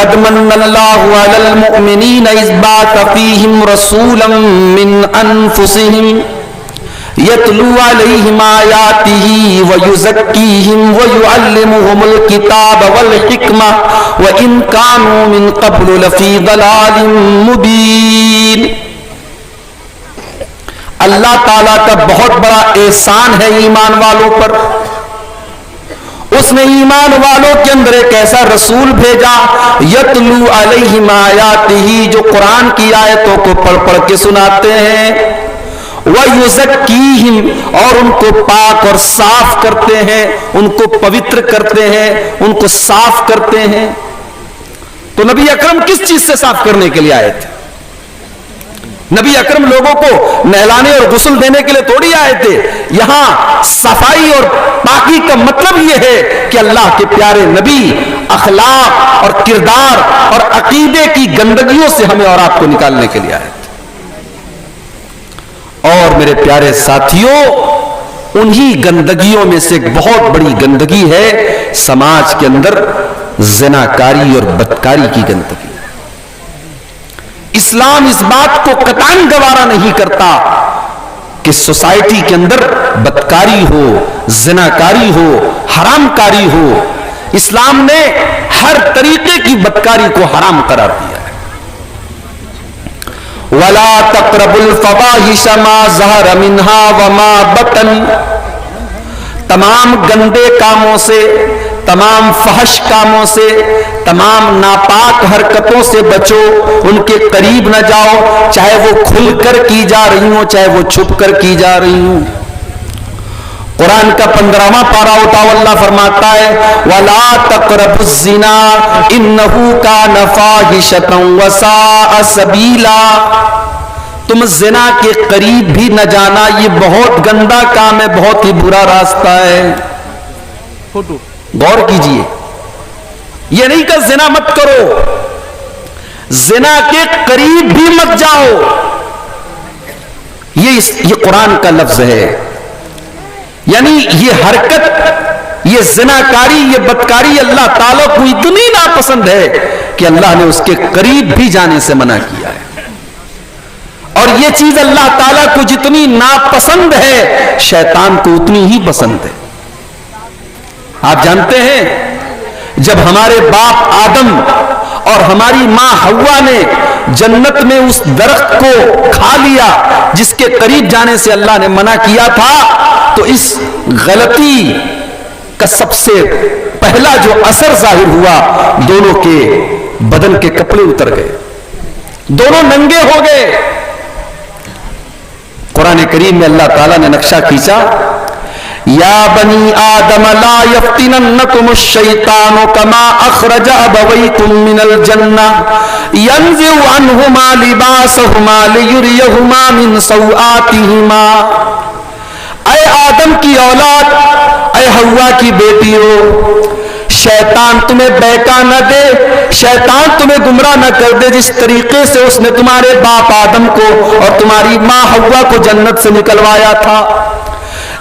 لقد من اللہ علی المؤمنین اذ بعث فیہم رسولا من انفسہم یتلو علیہم آیاتہ ویزکیہم ویعلمہم الکتاب والحکمہ وإن کانوا من قبل لفی ضلال مبین. اللہ تعالیٰ کا بہت بڑا احسان ہے ایمان والوں پر. اس نے ایمان والوں کے اندر ایک ایسا رسول بھیجا یتلو علیہم آیاتہ جو قرآن کی آیتوں کو پڑھ پڑھ کے سناتے ہیں وَيُزَكِّيهِمْ اور ان کو پاک اور صاف کرتے ہیں, ان کو پوتر کرتے ہیں, ان کو صاف کرتے ہیں. تو نبی اکرم کس چیز سے صاف کرنے کے لیے آئے تھے؟ نبی اکرم لوگوں کو نہلانے اور غسل دینے کے لیے تھوڑی آئے تھے. یہاں صفائی اور پاکی کا مطلب یہ ہے کہ اللہ کے پیارے نبی اخلاق اور کردار اور عقیدے کی گندگیوں سے ہمیں اور آپ کو نکالنے کے لیے آئے تھے. اور میرے پیارے ساتھیوں, انہی گندگیوں میں سے ایک بہت بڑی گندگی ہے سماج کے اندر زناکاری اور بدکاری کی گندگی. اسلام اس بات کو قطعاً گوارا نہیں کرتا کہ سوسائٹی کے اندر بدکاری ہو, زناکاری ہو, حرام کاری ہو. اسلام نے ہر طریقے کی بدکاری کو حرام قرار دیا ہے. وَلَا تَقْرَبُوا الْفَوَاحِشَ مَا ظَهَرَ مِنْهَا وَمَا بَطَنَ, تمام گندے کاموں سے, تمام فحش کاموں سے, تمام ناپاک حرکتوں سے بچو, ان کے قریب نہ جاؤ, چاہے وہ کھل کر کی جا رہی ہوں چاہے وہ چھپ کر کی جا رہی ہوں. قرآن کا 15واں پارہ اٹھاؤ, اللہ فرماتا ہے وَلَا تَقْرَبُوا الزِّنَا إِنَّهُ كَانَ فَاحِشَةً وَسَاءَ سَبِيلًا, تم زنا کے قریب بھی نہ جانا, یہ بہت گندا کام ہے, بہت ہی برا راستہ ہے. غور کیجئے, یہ نہیں کہ زنا مت کرو, زنا کے قریب بھی مت جاؤ. یہ قرآن کا لفظ ہے. یعنی یہ حرکت, یہ زناکاری, یہ بدکاری اللہ تعالیٰ کو اتنی ناپسند ہے کہ اللہ نے اس کے قریب بھی جانے سے منع کیا ہے. اور یہ چیز اللہ تعالیٰ کو جتنی ناپسند ہے شیطان کو اتنی ہی پسند ہے. آپ جانتے ہیں جب ہمارے باپ آدم اور ہماری ماں حوا نے جنت میں اس درخت کو کھا لیا جس کے قریب جانے سے اللہ نے منع کیا تھا, تو اس غلطی کا سب سے پہلا جو اثر ظاہر ہوا, دونوں کے بدن کے کپڑے اتر گئے, دونوں ننگے ہو گئے. قرآن کریم میں اللہ تعالیٰ نے نقشہ کھینچا, یا بنی آدم لا یفتننکم الشیطان کما اخرج ابویکم من الجنہ ینزع عنہما لباسہما لیریہما من سوآتہما. اے آدم کی اولاد, اے حوا کی بیٹیوں, شیطان تمہیں بہکا نہ دے, شیطان تمہیں گمراہ نہ کر دے جس طریقے سے اس نے تمہارے باپ آدم کو اور تمہاری ماں حوا کو جنت سے نکلوایا تھا.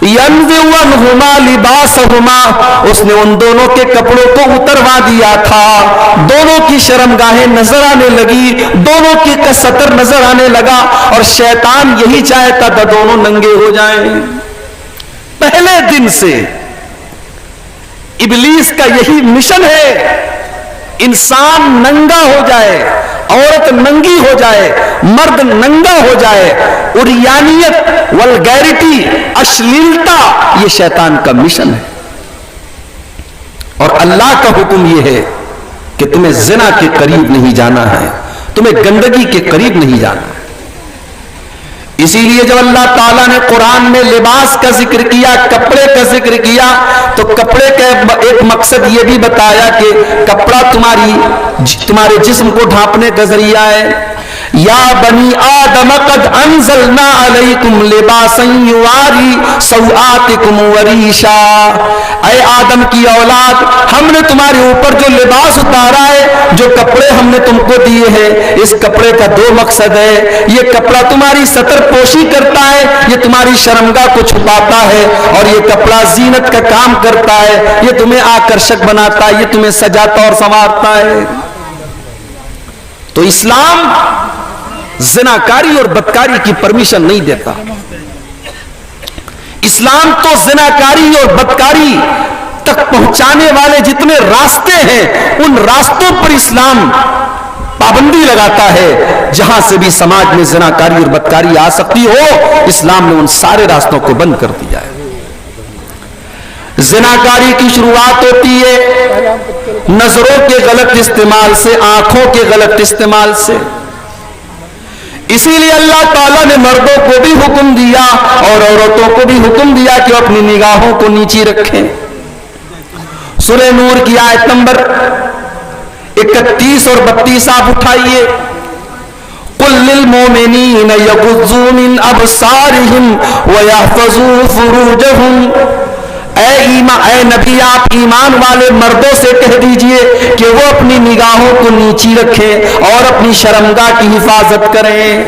ينزع عنہما لباسہما, اس نے ان دونوں کے کپڑوں کو اتروا دیا تھا, دونوں کی شرمگاہیں نظر آنے لگی, دونوں کی ستر نظر آنے لگا, اور شیطان یہی چاہتا تھا دونوں ننگے ہو جائیں. پہلے دن سے ابلیس کا یہی مشن ہے, انسان ننگا ہو جائے, عورت ننگی ہو جائے, مرد ننگا ہو جائے. اریانیت, ولگیرٹی, اشلیلتا, یہ شیطان کا مشن ہے. اور اللہ کا حکم یہ ہے کہ تمہیں زنا کے قریب نہیں جانا ہے, تمہیں گندگی کے قریب نہیں جانا ہے. اسی لیے جب اللہ تعالیٰ نے قرآن میں لباس کا ذکر کیا, کپڑے کا ذکر کیا, تو کپڑے کا ایک مقصد یہ بھی بتایا کہ کپڑا تمہارے جسم کو ڈھانپنے کا ذریعہ ہے. یا بنی آدم قد انزلنا علیکم لباسا یواری سوآتکم وریشا, اے آدم کی اولاد, ہم نے تمہارے اوپر جو لباس اتارا ہے, جو کپڑے ہم نے تم کو دیے ہیں, اس کپڑے کا دو مقصد ہے. یہ کپڑا تمہاری ستر پوشی کرتا ہے, یہ تمہاری شرمگاہ کو چھپاتا ہے, اور یہ کپڑا زینت کا کام کرتا ہے, یہ تمہیں آکرشک بناتا ہے, یہ تمہیں سجاتا اور سنوارتا ہے. تو اسلام زناکاری اور بدکاری کی پرمیشن نہیں دیتا. اسلام تو زناکاری اور بدکاری تک پہنچانے والے جتنے راستے ہیں ان راستوں پر اسلام پابندی لگاتا ہے. جہاں سے بھی سماج میں زناکاری اور بدکاری آ سکتی ہو اسلام نے ان سارے راستوں کو بند کر دیا ہے. زناکاری کی شروعات ہوتی ہے نظروں کے غلط استعمال سے, آنکھوں کے غلط استعمال سے. اسی لیے اللہ تعالیٰ نے مردوں کو بھی حکم دیا اور عورتوں کو بھی حکم دیا کہ وہ اپنی نگاہوں کو نیچی رکھیں. سورہ نور کی آیت نمبر 31 اور 32 آپ اٹھائیے. قل للمؤمنین یغضوا من ابصارہم ویحفظوا فروجہم. اے نبی آپ ایمان والے مردوں سے کہہ دیجئے کہ وہ اپنی نگاہوں کو نیچی رکھیں اور اپنی شرمگاہ کی حفاظت کریں.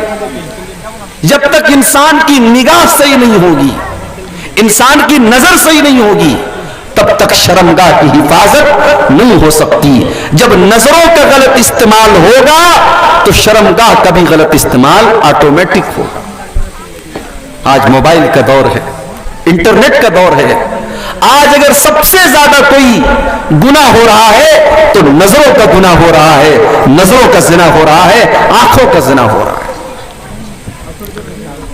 جب تک انسان کی نگاہ صحیح نہیں ہوگی, انسان کی نظر صحیح نہیں ہوگی, تب تک شرمگاہ کی حفاظت نہیں ہو سکتی. جب نظروں کا غلط استعمال ہوگا تو شرمگاہ کا بھی غلط استعمال آٹومیٹک ہوگا. آج موبائل کا دور ہے, انٹرنیٹ کا دور ہے. آج اگر سب سے زیادہ کوئی گناہ ہو رہا ہے تو نظروں کا گناہ ہو رہا ہے, نظروں کا زنا ہو رہا ہے, آنکھوں کا زنا ہو رہا ہے.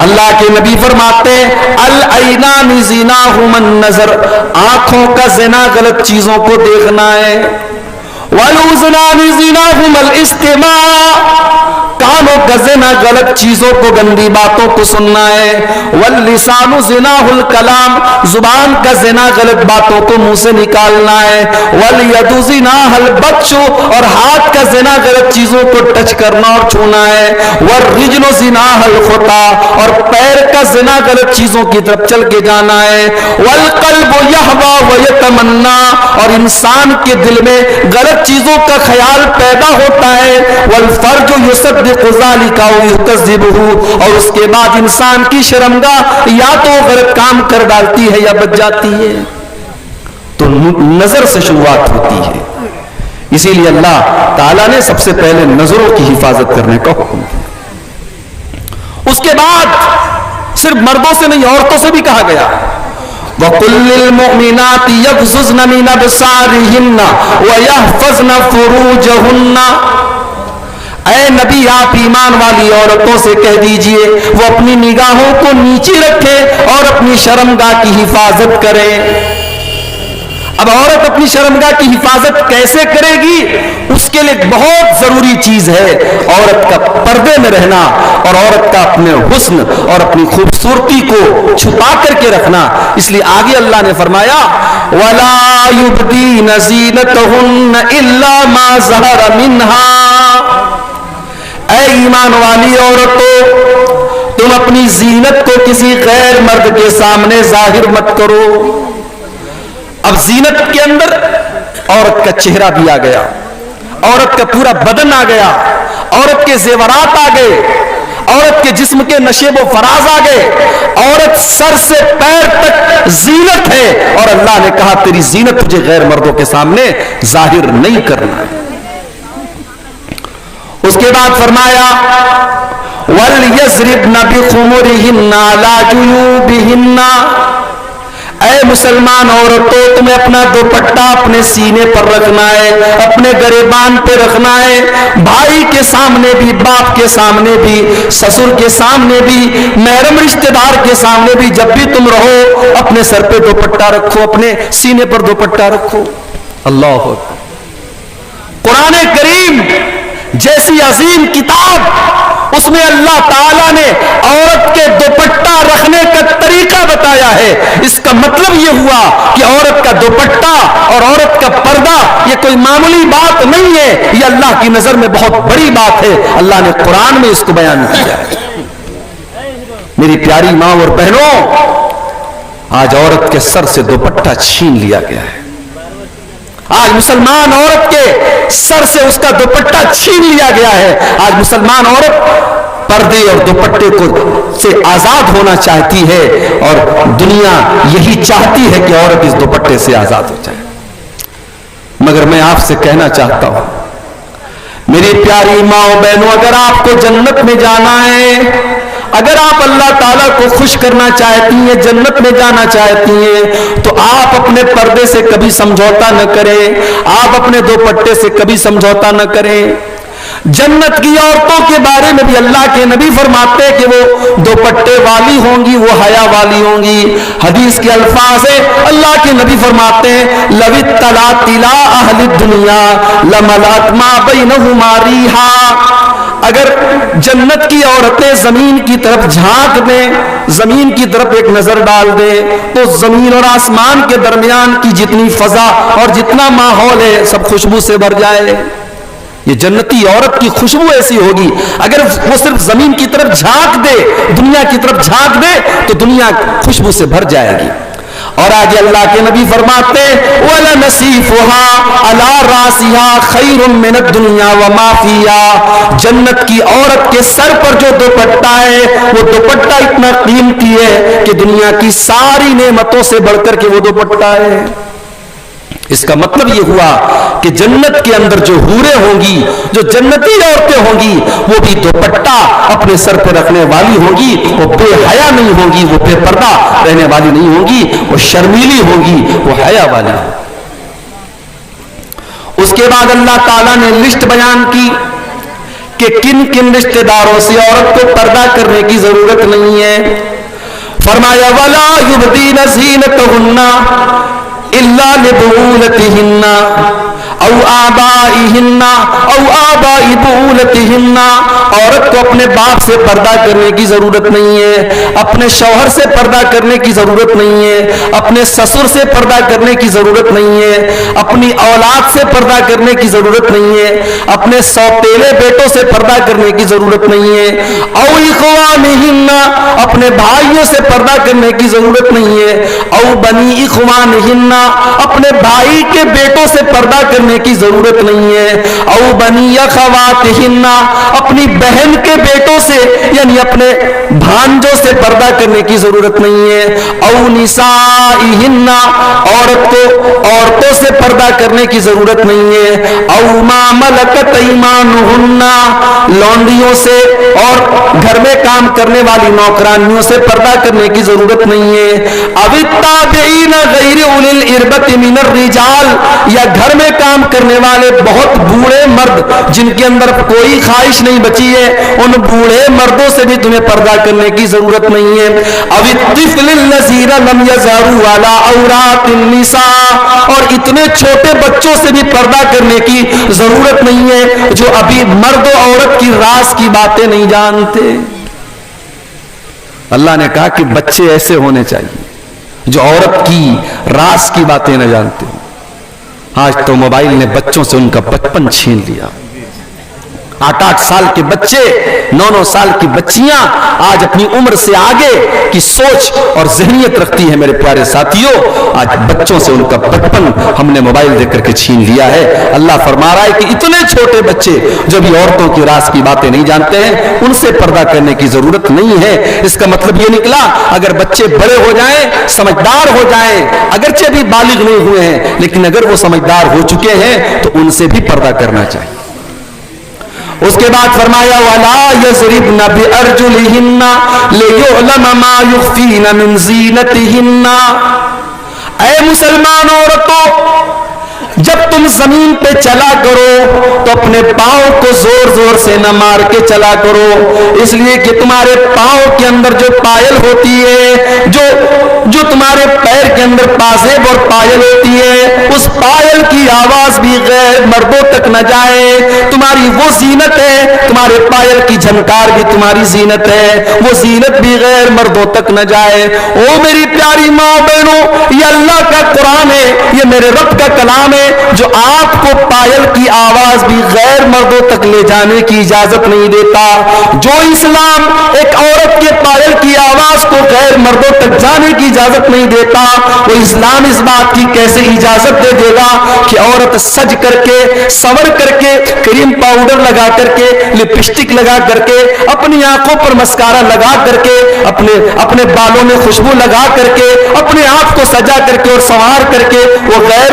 اللہ کے نبی فرماتے ہیں العینان زیناہما النظر, آنکھوں کا زنا غلط چیزوں کو دیکھنا ہے. والاذنان زیناہما الاستماع, کانوں کا زنا غلط چیزوں کو, گندی باتوں کو سننا ہے. واللسان زناہ الکلام, زبان کا زنا غلط باتوں کو منہ سے نکالنا ہے. والید زناہ البطش, اور ہاتھ کا زنا غلط چیزوں کو ٹچ کرنا اور چھونا ہے. والرجل زناہ الخطا, اور پیر کا زنا غلط چیزوں کی طرف چل کے جانا ہے. والقلب یہوی ویتمنا, اور انسان کے دل میں غلط چیزوں کا خیال پیدا ہوتا ہے. والفرج یصدق ذلك او یکذبہ, اور اس کے بعد انسان کی شرمگاہ یا تو غلط کام کر ڈالتی ہے یا بچ جاتی ہے. تو نظر سے شروعات ہوتی ہے. اسی لیے اللہ تعالیٰ نے سب سے پہلے نظروں کی حفاظت کرنے کا حکم دیا. اس کے بعد صرف مردوں سے نہیں عورتوں سے بھی کہا گیا وَقُلْ لِلْمُؤْمِنَاتِ يَغْضُضْنَ مِنْ أَبْصَارِهِنَّ وَيَحْفَظْنَ فُرُوجَهُنَّ. اے نبی آپ ایمان والی عورتوں سے کہہ دیجئے وہ اپنی نگاہوں کو نیچی رکھیں اور اپنی شرمگاہ کی حفاظت کریں. اب عورت اپنی شرمگاہ کی حفاظت کیسے کرے گی؟ اس کے لیے بہت ضروری چیز ہے عورت کا پردے میں رہنا اور عورت کا اپنے حسن اور اپنی خوبصورتی کو چھپا کر کے رکھنا. اس لیے آگے اللہ نے فرمایا وَلَا يُبْدِينَ زِينَتَهُنَّ إِلَّا مَا ظَهَرَ مِنْهَا. اے ایمان والی عورتوں تم اپنی زینت کو کسی غیر مرد کے سامنے ظاہر مت کرو. اب زینت کے اندر عورت کا چہرہ بھی آ گیا, عورت کا پورا بدن آ گیا, عورت کے زیورات آ گئے, عورت کے جسم کے نشیب و فراز آ گئے. عورت سر سے پیر تک زینت ہے اور اللہ نے کہا تیری زینت تجھے غیر مردوں کے سامنے ظاہر نہیں کرنا ہے. اس کے بعد فرمایا وَلْيَضْرِبْنَ بِخُمُرِهِنَّ عَلَى جُيُوبِهِنَّ. اے مسلمان عورتوں تمہیں اپنا دوپٹہ اپنے سینے پر رکھنا ہے, اپنے گریبان پہ رکھنا ہے. بھائی کے سامنے بھی, باپ کے سامنے بھی, سسر کے سامنے بھی, محرم رشتہ دار کے سامنے بھی جب بھی تم رہو اپنے سر پہ دوپٹہ رکھو, اپنے سینے پر دوپٹہ رکھو. اللہ اکبر. قرآن کریم جیسی عظیم کتاب اس میں اللہ تعالیٰ نے عورت کے دوپٹہ رکھنے کا طریقہ بتایا ہے. اس کا مطلب یہ ہوا کہ عورت کا دوپٹہ اور عورت کا پردہ یہ کوئی معمولی بات نہیں ہے, یہ اللہ کی نظر میں بہت بڑی بات ہے. اللہ نے قرآن میں اس کو بیان کیا ہے. میری پیاری ماں اور بہنوں, آج عورت کے سر سے دوپٹہ چھین لیا گیا ہے. آج مسلمان عورت کے سر سے اس کا دوپٹہ چھین لیا گیا ہے. آج مسلمان عورت پردے اور دوپٹے کو سے آزاد ہونا چاہتی ہے اور دنیا یہی چاہتی ہے کہ عورت اس دوپٹے سے آزاد ہو جائے. مگر میں آپ سے کہنا چاہتا ہوں میری پیاری ماں و بہنوں، اگر آپ کو جنت میں جانا ہے، اگر آپ اللہ تعالیٰ کو خوش کرنا چاہتی ہیں، جنت میں جانا چاہتی ہیں، تو آپ اپنے پردے سے کبھی سمجھوتا نہ کریں، آپ اپنے دوپٹے سے کبھی سمجھوتا نہ کریں۔ جنت کی عورتوں کے بارے میں بھی اللہ کے نبی فرماتے ہیں کہ وہ دوپٹے والی ہوں گی، وہ حیا والی ہوں گی۔ حدیث کے الفاظ ہیں، اللہ کے نبی فرماتے ہیں لو اطلعت الی اہل الدنیا لملأت ما بینہما ریحا، اگر جنت کی عورتیں زمین کی طرف جھانک دیں، زمین کی طرف ایک نظر ڈال دیں، تو زمین اور آسمان کے درمیان کی جتنی فضا اور جتنا ماحول ہے سب خوشبو سے بھر جائے۔ یہ جنتی عورت کی خوشبو ایسی ہوگی، اگر وہ صرف زمین کی طرف جھانک دے، دنیا کی طرف جھانک دے تو دنیا خوشبو سے بھر جائے گی۔ اور آگے اللہ کے نبی فرماتے وَلَنَسِيفُهَا عَلَى رَاسِهَا خَيْرٌ مِّنَ الدُّنْيَا وَمَا فِيهَا، جنت کی عورت کے سر پر جو دوپٹہ ہے وہ دوپٹہ اتنا قیمتی ہے کہ دنیا کی ساری نعمتوں سے بڑھ کر کے وہ دوپٹہ ہے۔ اس کا مطلب یہ ہوا کہ جنت کے اندر جو حوریں ہوں گی، جو جنتی عورتیں ہوں گی، وہ بھی دوپٹہ اپنے سر پہ رکھنے والی ہوں گی، وہ بے حیا نہیں ہوں گی، وہ بے پردہ رہنے والی نہیں ہوں گی، وہ شرمیلی ہوں گی، وہ حیا والی۔ اس کے بعد اللہ تعالیٰ نے لسٹ بیان کی کہ کن کن رشتہ داروں سے عورت کو پردہ کرنے کی ضرورت نہیں ہے۔ فرمایا وَلَا يُبْدِينَ زِينَتَهُنَّ إلا لبعولتهن او آبائهن او آباء بعولتهن، عورت کو اپنے باپ سے پردہ کرنے کی ضرورت نہیں ہے، اپنے شوہر سے پردہ کرنے کی ضرورت نہیں ہے، اپنے سسر سے پردہ کرنے کی ضرورت نہیں ہے، اپنی اولاد سے پردہ کرنے کی ضرورت نہیں ہے، اپنے سوتیلے بیٹوں سے پردہ کرنے کی ضرورت نہیں ہے، او اخوانہن، اپنے بھائیوں سے پردہ کرنے کی ضرورت نہیں ہے، او بنی اخوانہن، اپنے بھائی کے بیٹوں سے پردہ کرنے کی ضرورت نہیں ہے، او بنی اخواتہن، اپنی بہن کے بیٹوں سے یعنی اپنے بھانجوں سے پردہ کرنے کی ضرورت نہیں ہے، او نسائہن، عورتوں سے پردہ کرنے کی ضرورت نہیں ہے، او ما ملکت ایمانہن، لونڈیوں سے اور گھر میں کام کرنے والی نوکرانیوں سے پردہ کرنے کی ضرورت نہیں ہے، او التابعین غیر اولی الاربۃ من الرجال، یا گھر میں کام کرنے والے بہت بوڑھے مرد جن کے اندر کوئی خواہش نہیں بچی ہے، ان بوڑھے مردوں سے بھی تمہیں پردہ کرنے کی ضرورت نہیں ہے، او الطفل الذین لم یظہروا علی عورات النساء، اور اتنے چھوٹے بچوں سے بھی پردہ کرنے کی ضرورت نہیں ہے جو ابھی مرد و عورت کی راز کی باتیں نہیں جانتے۔ اللہ نے کہا کہ بچے ایسے ہونے چاہیے جو عورت کی راز کی باتیں نہ جانتے۔ آج تو موبائل نے بچوں سے ان کا بچپن چھین لیا۔ 8-8 سال کے بچے، 9-9 سال کی بچیاں آج اپنی عمر سے آگے کی سوچ اور ذہنیت رکھتی ہے۔ میرے پیارے ساتھیوں، آج بچوں سے ان کا بچپن ہم نے موبائل دے کر کے چھین لیا ہے۔ اللہ فرما رہا ہے کہ اتنے چھوٹے بچے جو بھی عورتوں کی راز کی باتیں نہیں جانتے ہیں، ان سے پردہ کرنے کی ضرورت نہیں ہے۔ اس کا مطلب یہ نکلا اگر بچے بڑے ہو جائیں، سمجھدار ہو جائیں، اگرچہ بھی بالغ نہیں ہوئے ہیں لیکن اگر وہ سمجھدار ہو چکے ہیں تو ان سے بھی پردہ کرنا چاہیے۔ اس کے بعد فرمایا وَلَا يَضْرِبْنَ بِأَرْجُلِهِنَّ لِيُعْلَمَ مَا يُخْفِينَ مِنْ زِينَتِهِنَّ، اے مسلمان عورتوں، جب تم زمین پہ چلا کرو تو اپنے پاؤں کو زور زور سے نہ مار کے چلا کرو، اس لیے کہ تمہارے پاؤں کے اندر جو پائل ہوتی ہے، جو تمہارے پیر کے اندر پازیب اور پائل ہوتی ہے، اس پائل کی آواز بھی غیر مردوں تک نہ جائے۔ تمہاری وہ زینت ہے، تمہارے پائل کی جھنکار بھی تمہاری زینت ہے، وہ زینت بھی غیر مردوں تک نہ جائے۔ او میری پیاری ماں بہنوں، یہ اللہ کا قرآن ہے، یہ میرے رب کا کلام ہے جو آپ کو پائل کی آواز بھی غیر مردوں تک لے جانے کی اجازت نہیں دیتا۔ جو اسلام ایک عورت کے پائل کی آواز کو غیر مردوں تک جانے کی اجازت نہیں دیتا، وہ اسلام اس بات کی کیسے اجازت دے دے گا کہ عورت سج کر کے، سور کر کے، کریم پاؤڈر لگا کر کے، لپسٹک لگا کر کے، اپنی آنکھوں پر مسکارا لگا کر کے، اپنے بالوں میں خوشبو لگا کر کے، اپنے آپ کو سجا کر کے اور سنوار کر کے وہ غیر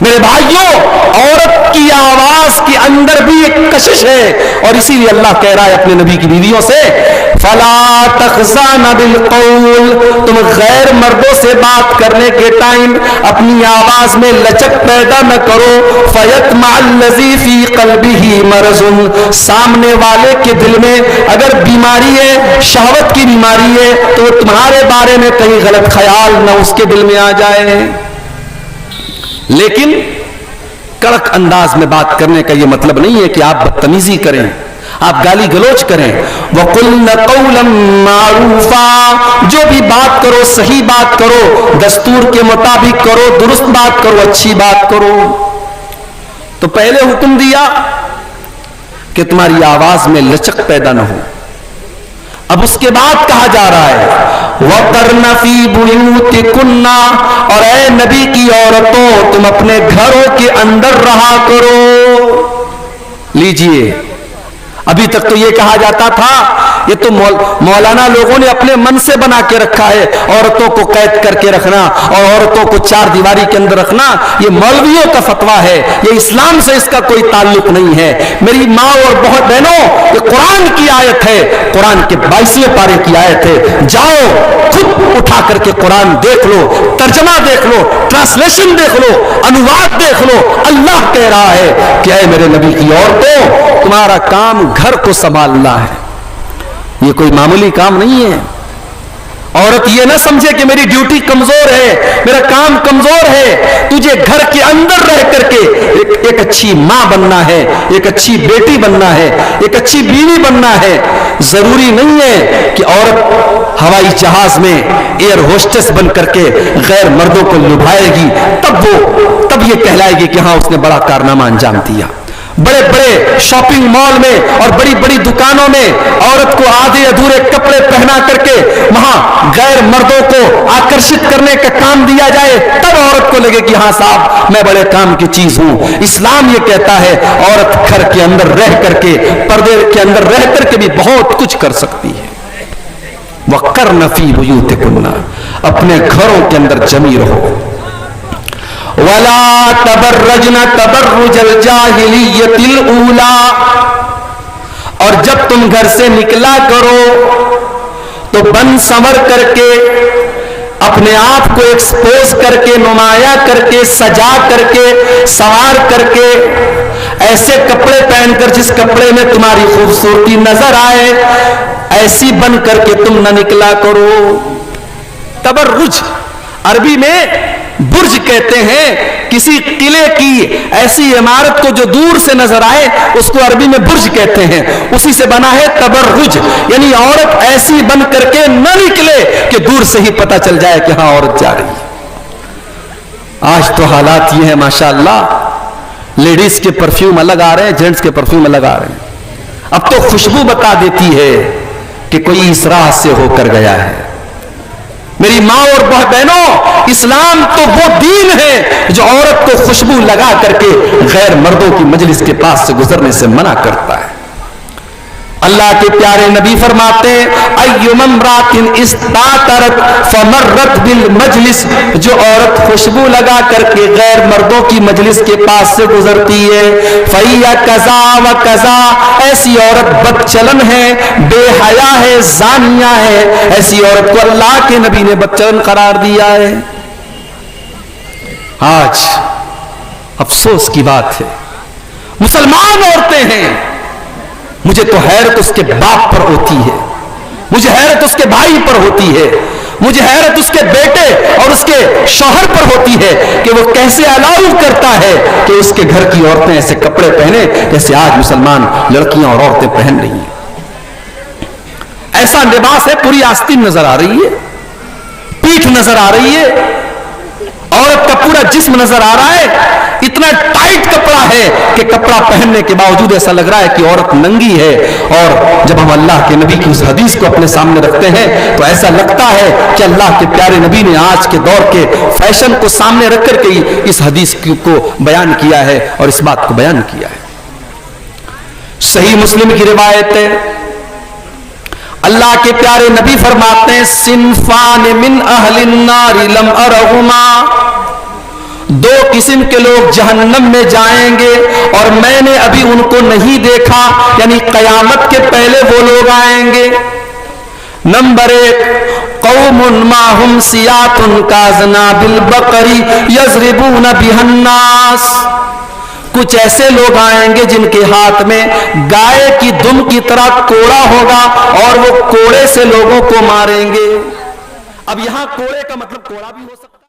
میرے بھائیوں، عورت کی آواز کے اندر بھی ایک کشش ہے، اور اسی لیے اللہ کہہ رہا ہے اپنے نبی کی بیویوں سے فَلَا تَخْضَعْنَ بِالْقَوْلِ، تم غیر مردوں سے بات کرنے کے ٹائم اپنی آواز میں لچک پیدا نہ کرو، فَيَطْمَعَ الَّذِي فِي قَلْبِهِ مَرَضٌ، سامنے والے کے دل میں اگر بیماری ہے، شہوت کی بیماری ہے، تو وہ تمہارے بارے میں کہیں غلط خیال نہ اس کے دل میں آ جائے۔ لیکن کڑک انداز میں بات کرنے کا یہ مطلب نہیں ہے کہ آپ بدتمیزی کریں، آپ گالی گلوچ کریں۔ وَقُلْنَ قَوْلًا مَّعْرُوفًا، جو بھی بات کرو صحیح بات کرو، دستور کے مطابق کرو، درست بات کرو، اچھی بات کرو۔ تو پہلے حکم دیا کہ تمہاری آواز میں لچک پیدا نہ ہو، اب اس کے بعد کہا جا رہا ہے وَقَرْنَ فِي بُيُوتِكُنَّ، اور اے نبی کی عورتوں تم اپنے گھروں کے اندر رہا کرو۔ لیجئے، ابھی تک تو یہ کہا جاتا تھا، یہ تو مولانا لوگوں نے اپنے من سے بنا کے رکھا ہے، عورتوں کو قید کر کے رکھنا اور عورتوں کو چار دیواری کے اندر رکھنا یہ مولویوں کا فتویٰ ہے، یہ اسلام سے اس کا کوئی تعلق نہیں ہے۔ میری ماں اور بہت بہنوں، یہ قرآن کی آیت ہے، قرآن کے 22ویں پارے کی آیت ہے، جاؤ خود اٹھا کر کے قرآن دیکھ لو، ترجمہ دیکھ لو، ٹرانسلیشن دیکھ لو، انواد دیکھ لو۔ اللہ کہہ رہا ہے کہ اے میرے نبی کی عورتوں تمہارا کام گھر کو سنبھالنا ہے، یہ کوئی معمولی کام نہیں ہے۔ عورت یہ نہ سمجھے کہ میری ڈیوٹی کمزور ہے، میرا کام کمزور ہے، تجھے گھر کے اندر رہ کر کے ایک اچھی ماں بننا ہے، ایک اچھی بیٹی بننا ہے، ایک اچھی بیوی بننا ہے۔ ضروری نہیں ہے کہ عورت ہوائی جہاز میں ایئر ہوسٹس بن کر کے غیر مردوں کو لبھائے گی تب یہ کہلائے گی کہ ہاں اس نے بڑا کارنامہ انجام دیا۔ بڑے بڑے شاپنگ مال میں اور بڑی بڑی دکانوں میں عورت کو آدھے ادھورے کپڑے پہنا کر کے وہاں غیر مردوں کو آکرشت کرنے کا کام دیا جائے، تب عورت کو لگے کہ ہاں صاحب میں بڑے کام کی چیز ہوں۔ اسلام یہ کہتا ہے عورت گھر کے اندر رہ کر کے، پردے کے اندر رہ کر کے بھی بہت کچھ کر سکتی ہے۔ وَقَرْنَ فِي بُيُوتِكُنَّ، اپنے گھروں کے اندر جمی رہو۔ وَلَا تَبَرَّجْنَ تَبَرُّجَ الْجَاهِلِيَّةِ الْأُولَى، اور جب تم گھر سے نکلا کرو تو بن سنور کر کے، اپنے آپ کو ایکسپوز کر کے، نمایاں کر کے، سجا کر کے، سوار کر کے، ایسے کپڑے پہن کر جس کپڑے میں تمہاری خوبصورتی نظر آئے، ایسی بن کر کے تم نہ نکلا کرو۔ تبرج عربی میں برج کہتے ہیں، کسی قلعے کی ایسی عمارت کو جو دور سے نظر آئے اس کو عربی میں برج کہتے ہیں، اسی سے بنا ہے تبرج، یعنی عورت ایسی بن کر کے نہ نکلے کہ دور سے ہی پتہ چل جائے کہ ہاں عورت جا رہی ہے۔ آج تو حالات یہ ہیں ماشاءاللہ، لیڈیز کے پرفیوم الگ آ رہے ہیں، جینٹس کے پرفیوم الگ آ رہے ہیں۔ اب تو خوشبو بتا دیتی ہے کہ کوئی اس راہ سے ہو کر گیا ہے۔ میری ماں اور بہنوں، اسلام تو وہ دین ہے جو عورت کو خوشبو لگا کر کے غیر مردوں کی مجلس کے پاس سے گزرنے سے منع کرتا ہے۔ اللہ کے پیارے نبی فرماتے ہیں اَيُّمَا امْرَأَةٍ اسْتَأْثَرَتْ فَمَرَّتْ بِالْمَجْلِسِ، جو عورت خوشبو لگا کر کے غیر مردوں کی مجلس کے پاس سے گزرتی ہے، فَهِيَ كَذَا وَكَذَا، ایسی عورت بدچلن ہے، بے حیا ہے، زانیہ ہے، ایسی عورت کو اللہ کے نبی نے بدچلن قرار دیا ہے۔ آج افسوس کی بات ہے، مسلمان عورتیں ہیں، مجھے تو حیرت اس کے باپ پر ہوتی ہے، مجھے حیرت اس کے بھائی پر ہوتی ہے، مجھے حیرت اس کے بیٹے اور اس کے شوہر پر ہوتی ہے کہ وہ کیسے الاؤ کرتا ہے کہ اس کے گھر کی عورتیں ایسے کپڑے پہنے جیسے آج مسلمان لڑکیاں اور عورتیں پہن رہی ہیں۔ ایسا لباس ہے، پوری آستین نظر آ رہی ہے، پیٹھ نظر آ رہی ہے، عورت کا پورا جسم نظر آ رہا ہے، اتنا ٹائٹ کپڑا ہے کہ کپڑا پہننے کے باوجود ایسا لگ رہا ہے کہ عورت ننگی ہے۔ اور جب ہم اللہ کے نبی کی اس حدیث کو اپنے سامنے رکھتے ہیں تو ایسا لگتا ہے کہ اللہ کے پیارے نبی نے آج کے دور کے فیشن کو سامنے رکھ کر کے اس حدیث کو بیان کیا ہے اور اس بات کو بیان کیا ہے۔ صحیح مسلم کی روایت ہے، اللہ کے پیارے نبی فرماتے ہیں صنفان من اہل النار لم ارہما، دو قسم کے لوگ جہنم میں جائیں گے اور میں نے ابھی ان کو نہیں دیکھا، یعنی قیامت کے پہلے وہ لوگ آئیں گے۔ نمبر 1، قوم ماہم سیات کاذناب البقر یضربون بها الناس، کچھ ایسے لوگ آئیں گے جن کے ہاتھ میں گائے کی دم کی طرح کوڑا ہوگا اور وہ کوڑے سے لوگوں کو ماریں گے۔ اب یہاں کوڑے کا مطلب کوڑا بھی ہو سکتا ہے۔